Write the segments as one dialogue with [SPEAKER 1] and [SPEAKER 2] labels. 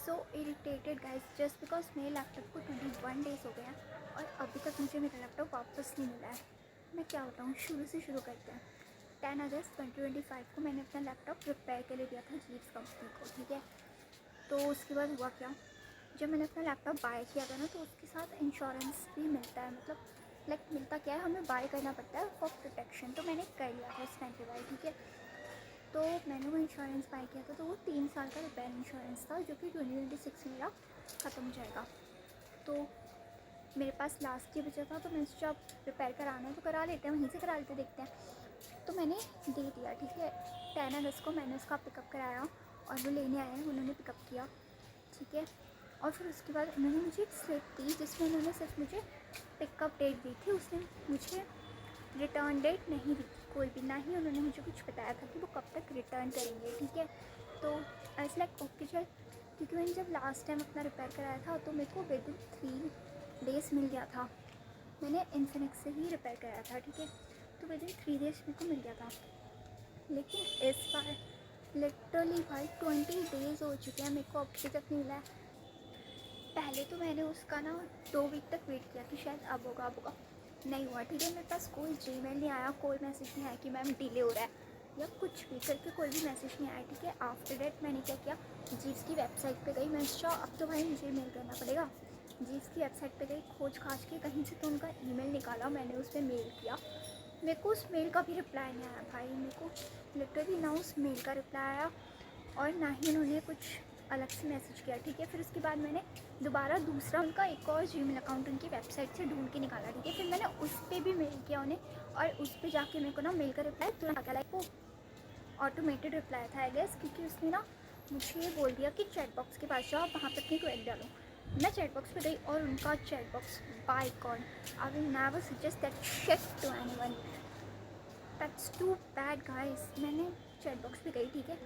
[SPEAKER 1] So irritated guys just because मेरे laptop को 21 days हो गए हैं और अभी तक मुझे मेरा लैपटॉप वापस नहीं मिला है। मैं क्या बताऊँ, शुरू से शुरू करते हैं। 10 अगस्त 2025 को मैंने अपना लैपटॉप रिपेयर के लिए दिया था जीप्स कंपनी को, ठीक है। तो उसके बाद हुआ क्या, जब मैंने अपना लैपटॉप बाय किया था ना, तो उसके साथ इंश्योरेंस भी मिलता है। मतलब लाइक मिलता क्या है, हमें बाय करना पड़ता है फॉर प्रोटेक्शन। तो मैंने कर लिया था उस टाइम पे बाय, ठीक है। तो मैंने वो इंश्योरेंस बाय किया था, तो वो 3 साल का रिपेयर इंश्योरेंस था, जो कि 2026 में मेरा ख़त्म हो जाएगा। तो मेरे पास लास्ट ईयर बचा था, तो मैंने सोचा अब रिपेयर कराना है तो करा लेते हैं, वहीं से करा लेते, देखते हैं। तो मैंने दे दिया, ठीक है। 10 अगस्त को मैंने उसका पिकअप कराया और वो लेने आए, उन्होंने पिकअप किया, ठीक है। और फिर उसके बाद उन्होंने मुझे एक स्लिप दी जिसमें उन्होंने सिर्फ मुझे पिकअप डेट दी थी, उसने मुझे रिटर्न डेट नहीं दी थी कोई भी, ना ही उन्होंने मुझे कुछ बताया था कि वो कब तक रिटर्न करेंगे, ठीक है। तो ऐसा लाइक ओके चल, क्योंकि मैंने जब लास्ट टाइम अपना रिपेयर कराया था तो मेरे को विद इन 3 डेज़ मिल गया था। मैंने इन्फिनिक्स से ही रिपेयर कराया था, ठीक है। तो विद इन 3 डेज़ मेरे को मिल गया था। लेकिन इस बार लिटरली भाई 20 डेज़ हो चुके हैं, मेरे को अभी तक नहीं मिला है। पहले तो मैंने उसका ना 2 वीक तक वेट किया कि शायद अब होगा, नहीं हुआ, ठीक है। मेरे पास कोई जीमेल नहीं आया, कोई मैसेज नहीं आया कि मैम डिले हो रहा है या कुछ भी करके, कोई भी मैसेज नहीं आया, ठीक है। आफ्टर डेट मैंने क्या किया, जीप्स की वेबसाइट पे गई। मैं सोचा अब तो भाई मुझे मेल करना पड़ेगा। जीप्स की वेबसाइट पे गई, खोज खाज के कहीं से तो उनका ईमेल निकाला, मैंने उस पर मेल किया। मेरे को उस मेल का भी रिप्लाई नहीं आया भाई, मेरे को लिटरली ना उस मेल का रिप्लाई आया और ना ही उन्होंने कुछ अलग से मैसेज किया, ठीक है। फिर उसके बाद मैंने दोबारा दूसरा उनका एक और जीमेल अकाउंट उनकी वेबसाइट से ढूंढ के निकाला, ठीक है। फिर मैंने उस पर भी मेल किया उन्हें और उस पर जाके मेरे को ना मेल का रिप्लाई तुरंत आ गया। लाइक वो ऑटोमेटेड रिप्लाई था आई गेस, क्योंकि उसने ना मुझे ये बोल दिया कि चैट बॉक्स के पास जाओ, वहाँ पर अपनी क्वेरी डालो। मैं चैट बॉक्स पे गई और उनका chat box, by god I will never suggest that shit to anyone, that's too bad guys. मैंने चैट बॉक्स पे गई, ठीक है।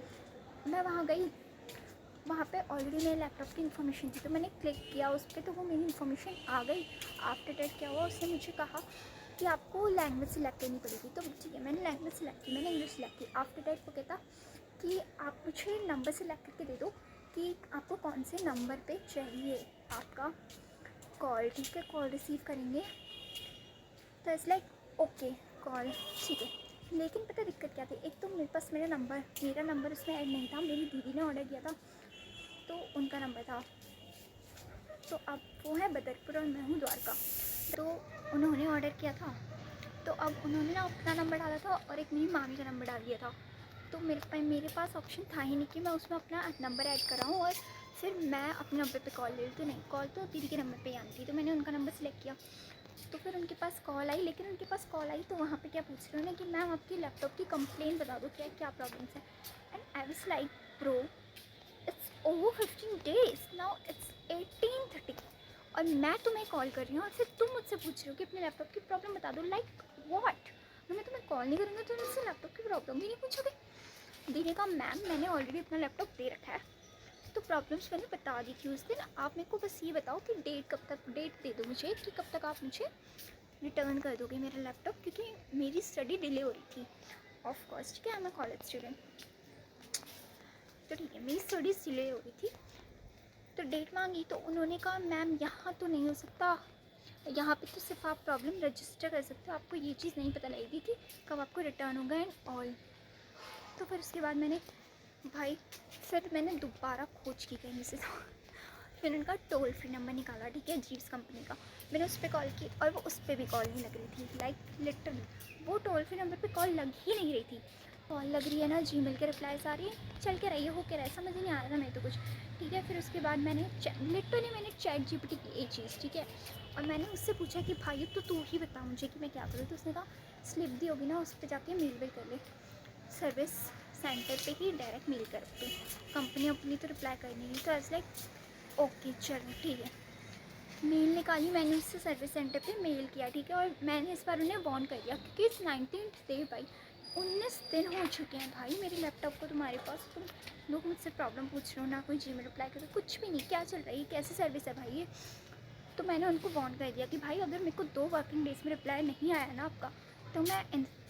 [SPEAKER 1] मैं वहाँ गई, वहाँ पे ऑलरेडी मेरे लैपटॉप की इन्फॉर्मेशन थी, तो मैंने क्लिक किया उस पर, तो वो मेरी इन्फॉर्मेशन आ गई। आफ्टर डेट क्या हुआ, उसने मुझे कहा कि आपको लैंग्वेज सिलेक्ट करनी पड़ेगी। तो ठीक है, मैंने लैंग्वेज सिलेक्ट की, मैंने इंग्लिश सिलेक्ट की। आफ्टर डेट वो कहता कि आप मुझे नंबर सिलेक्ट करके दे दो कि आपको कौन से नंबर पे चाहिए आपका कॉल, ठीक है। कॉल रिसीव करेंगे, तो इट्स लाइक ओके कॉल, ठीक है। लेकिन पता दिक्कत क्या थी, एक तो मेरे पास मेरा नंबर उसमें ऐड नहीं था, मेरी दीदी ने ऑर्डर किया था तो उनका नंबर था। तो अब वो है बदरपुर और मैं हूँ द्वारका, तो उन्होंने ऑर्डर किया था, तो अब उन्होंने ना अपना नंबर डाला था और एक मेरी मामी का नंबर डाल दिया था। तो मेरे पास ऑप्शन था ही नहीं कि मैं उसमें अपना नंबर ऐड कराऊँ और फिर मैं अपने नंबर पे कॉल ले लूँ। तो नहीं, कॉल तो दीदी के नंबर पे ही आनी थी, तो मैंने उनका नंबर सेलेक्ट किया। तो फिर उनके पास कॉल आई, लेकिन उनके पास कॉल आई तो वहाँ पे क्या पूछ रहे हो ना कि मैम आपकी लैपटॉप की कंप्लेन बता दो, क्या प्रॉब्लम्स है। And I was like bro, it's over 15 days now, it's 18:30 और मैं तुम्हें कॉल कर रही हूँ और फिर तुम मुझसे पूछ रहे हो कि अपने लैपटॉप की प्रॉब्लम बता दो। लाइक व्हाट, मैं तुम्हें कॉल नहीं करूँगी तो मुझसे लैपटॉप की प्रॉब्लम भी नहीं पूछोगे। दीदी का मैम मैंने ऑलरेडी अपना लैपटॉप दे रखा है, तो प्रॉब्लम्स मैंने बता दी थी उस दिन। आप मेरे को बस ये बताओ कि डेट दे दो मुझे कि कब तक आप मुझे रिटर्न कर दोगे मेरा लैपटॉप, क्योंकि मेरी स्टडी डिले हो रही थी। ऑफ कोर्स, ठीक है, I am a college student, तो ठीक है, मेरी स्टडीज़ डिले हो रही थी। तो डेट मांगी तो उन्होंने कहा मैम यहाँ तो नहीं हो सकता, यहाँ पे तो सिर्फ आप प्रॉब्लम रजिस्टर कर सकते हो, आपको ये चीज़ नहीं पता लगेगी कि कब आपको रिटर्न होगा एंड ऑल। तो फिर उसके बाद मैंने दोबारा खोज की कहीं से, तो फिर उनका टोल फ्री नंबर निकाला, ठीक है, जीप्स कंपनी का। मैंने उस पर कॉल की और वो उस पर भी कॉल नहीं लग रही थी। लाइक लिटरली वो टोल फ्री नंबर पे कॉल लग ही नहीं रही थी। कॉल लग रही है ना, जीमेल के रिप्लाईज आ रही है, चल के रही है, हो के रहा है, समझ नहीं आ रहा था मैं तो कुछ, ठीक है। फिर उसके बाद मैंने चैट जीपीटी की एक चीज़, ठीक है, और मैंने उससे पूछा कि भाई तो तू ही बता मुझे कि मैं क्या करूँ। तो उसने कहा स्लिप दी होगी ना, उस पर जाके मेल कर ले, सर्विस सेंटर पे ही डायरेक्ट मेल करते, कंपनी अपनी तो रिप्लाई करनी नहीं। तो ऐसा लाइक ओके चलो ठीक है, मेल निकाली मैंने उससे, सर्विस सेंटर पे मेल किया, ठीक है। और मैंने इस बार उन्हें वार्न कर दिया क्योंकि इस 19th डे भाई, 19 दिन हो चुके हैं भाई मेरे लैपटॉप को तुम्हारे पास, तुम लोग मुझसे प्रॉब्लम पूछ रहे हो, ना कोई जीमेल रिप्लाई करो, कुछ भी नहीं, क्या चल रहा है, कैसी सर्विस है भाई ये। तो मैंने उनको वार्न कर दिया कि भाई अगर मेरे को 2 वर्किंग डेज़ में रिप्लाई नहीं आया ना आपका, तो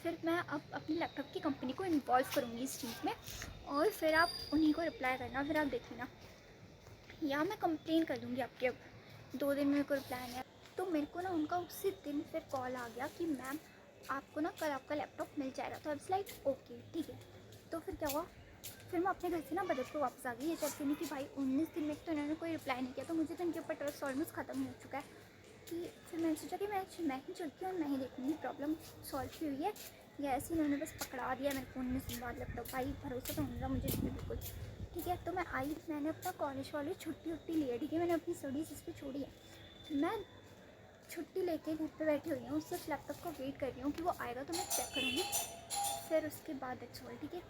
[SPEAKER 1] फिर मैं अब अपने लैपटॉप की कंपनी को इन्वॉल्व करूँगी इस चीज़ में, और फिर आप उन्हीं को रिप्लाई करना, फिर आप देख लेना। या मैं कंप्लेन कर दूँगी आपकी। अब 2 दिन मेरे को रिप्लाई नहीं आया। तो मेरे को ना उनका उसी दिन फिर कॉल आ गया कि मैम आपको ना कल आपका लैपटॉप मिल जाएगा। तो आई वाज लाइक ओके ठीक है। तो फिर क्या हुआ, फिर मैं अपने घर से ना बजट पर वापस आ गई ये चाहती नहीं कि भाई 19 दिन में तो इन्होंने कोई रिप्लाई नहीं किया, तो मुझे तो इनके ऊपर ट्रस्ट ऑलमोस्ट ख़त्म हो चुका है। कि फिर मैंने सोचा कि मैं ही चलती हूँ और मैं ही देखूँगी प्रॉब्लम सॉल्व की हुई है या ऐसे इन्होंने बस पकड़ा दिया मेरे को 19 दिन बाद लैपटॉप। भाई भरोसा तो नहीं रहा मुझे इसमें बिल्कुल। ठीक है, तो मैं आई, मैंने अपना कॉलेज वाले छुट्टी उट्टी ली है। ठीक है, मैंने अपनी स्टडीज़ इस पर छोड़ी है। मैं छुट्टी लेके घर पे बैठी हुई हूँ, सिर्फ लैपटॉप का वेट कर रही हूँ कि वो आएगा तो मैं चेक करूँगी, फिर उसके बाद इट्स ऑल। ठीक है,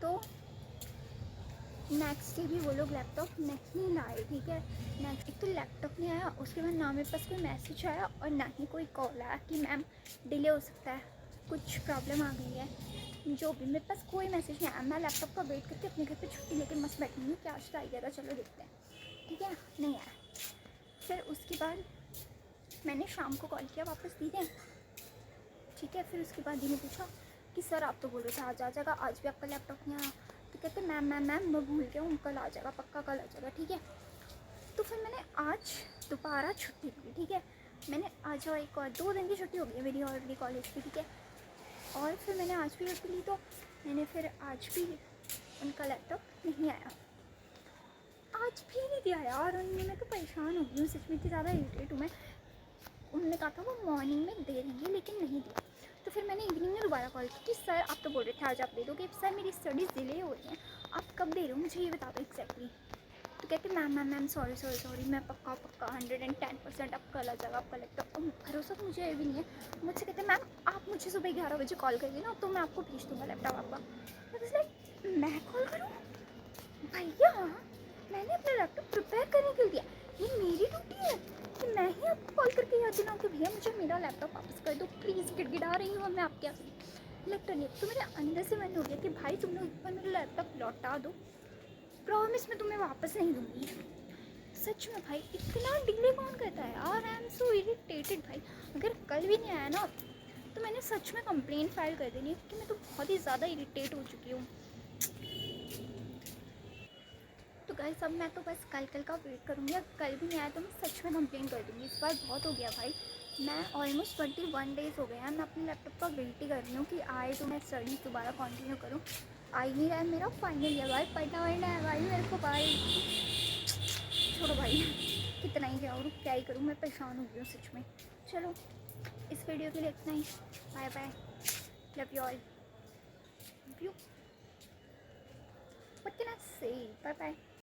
[SPEAKER 1] तो नेक्स्ट डे भी वो लोग लैपटॉप नहीं लाए। ठीक है, नेक्स्ट एक तो लैपटॉप नहीं आया, उसके बाद ना मेरे पास कोई मैसेज आया और ना ही कोई कॉल आया कि मैम डिले हो सकता है, कुछ प्रॉब्लम आ गई है, जो भी। मेरे पास कोई मैसेज नहीं आया। मैं लैपटॉप का वेट करके अपने घर पे छुट्टी लेके मस्त बैठी हूँ कि आज तो आ जाएगा, चलो देखते हैं। ठीक है, नहीं आया। फिर उसके बाद मैंने शाम को कॉल किया वापस दीदी। ठीक है, फिर उसके बाद दी ने पूछा कि सर आप तो बोल रहे थे आज आ जाएगा, आज भी आपका लैपटॉप नहीं आया। तो कहते मैम मैं भूल गया हूँ, कल आ जाएगा, पक्का कल आ जाएगा। ठीक है, तो फिर मैंने आज दोबारा छुट्टी ली। ठीक है, मैंने आज और एक और 2 दिन की छुट्टी हो गई है मेरी ऑलरेडी कॉलेज की। ठीक है, और फिर मैंने आज भी छुट्टी ली, तो मैंने फिर आज भी उनका लैपटॉप नहीं आया, आज भी नहीं दिया यार उन्होंने। मैं तो परेशान हो गई हूँ सच में, इतनी ज़्यादा इरिटेट हूँ मैं। उन्होंने कहा था वो मॉर्निंग में दे देंगे लेकिन नहीं दिया। तो फिर मैंने इवनिंग में दोबारा कॉल की कि सर आप तो बोल रहे थे आज आप दे दोगे, सर मेरी स्टडीज़ डिले हो रही हैं, आप कब दे रहे हो मुझे ये बता दो एग्जैक्टली। तो कहते मैम सॉरी मैं पक्का 110% अब कल आ जाएगा आपका लैपटॉप। भरोसा तो मुझे भी नहीं है। मुझसे कहते मैम आप मुझे सुबह 11 बजे कॉल करिए ना, तो मैं आपको भेज दूँगा लैपटॉप आपका। मैं कॉल करूँ भैया, मैंने अपना लैपटॉप प्रिपेयर करने के लिए दिया, ये मेरी ड्यूटी है कि मैं ही आपको कॉल करके याद दिलाऊँ कि भैया मुझे मेरा लैपटॉप वापस कर दो प्लीज़। गिड़गिड़ा रही हूँ मैं आपके यहाँ लिटरली। तो मेरे अंदर से मन हो गया कि भाई तुम लोग एक बार मेरा लैपटॉप लौटा दो, प्रॉमिस मैं तुम्हें वापस नहीं दूँगी। सच में भाई इतना डिले कौन करता है यार, आई एम सो इरिटेटेड भाई। अगर कल भी नहीं आया ना तो मैंने सच में कंप्लेंट फाइल कर देनी है, क्योंकि मैं तो बहुत ही ज़्यादा इरिटेट हो चुकी हूँ। तो गाइस अब मैं तो बस कल का वेट करूँगी, अगर कल भी नहीं आया तो मैं सच में कंप्लेन कर दूँगी। इस बार बहुत हो गया भाई, मैं ऑलमोस्ट 21 डेज़ हो गए हैं मैं अपने लैपटॉप का वेट ही कर रही हूँ कि आए तो मैं स्टडी दोबारा कंटिन्यू करूँ। आ ही नहीं रहा है मेरा फाइनल ईयर भाई, पढ़ना वढ़ना है भाई मेरे को भाई। छोड़ो भाई, कितना ही क्या क्या ही करूँ, मैं परेशान हो गई हूँ सच में। चलो इस वीडियो के लिए इतना ही, bye bye, love you all, love you, what can I say, bye bye.